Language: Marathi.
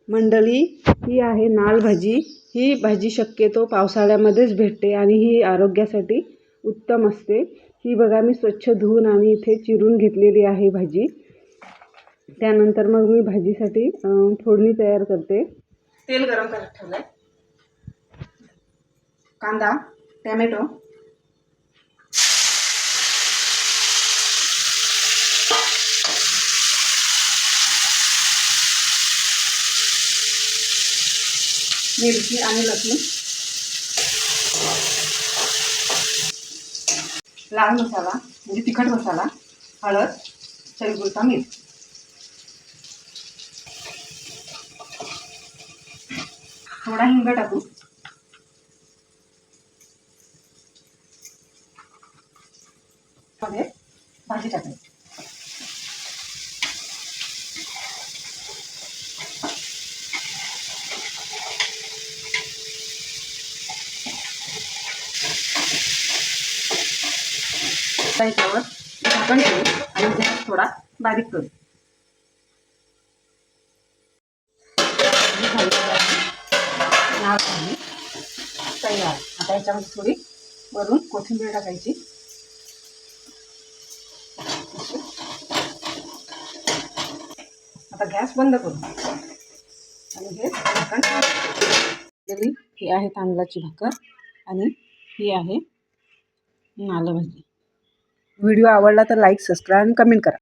मंडळी, ही आहे नाल भाजी। ही भाजी शक्यतो पावसाळ्यामध्येच भेटते आणि ही आरोग्यासाठी उत्तम असते। ही बघा मी स्वच्छ धुवून आणि इथे चिरून घेतलेली आहे भाजी। त्यानंतर मग मी भाजीसाठी फोडणी तयार करते। तेल गरम करत ठेवलंय। कांदा, टोमॅटो, मिरची आणि लसूण, लाल मसाला म्हणजे तिखट मसाला, हळद, चवीपुरता मीठ, थोडा हिंग टाकू, मध्ये भाजी टाकायची। त्याच्यावर झाकण ठेवू आणि गॅस थोडा बारीक करू। नाळ भाजी तयार। आता याच्यामध्ये थोडी वरून कोथिंबीर टाकायची। आता गॅस बंद करू आणि हे झाकण ठेवू। ही आहे तांदळाची भाकर आणि ही आहे नाल भाजी। व्हिडिओ आवडला तर लाईक, सबस्क्राईब आणि कमेंट करा।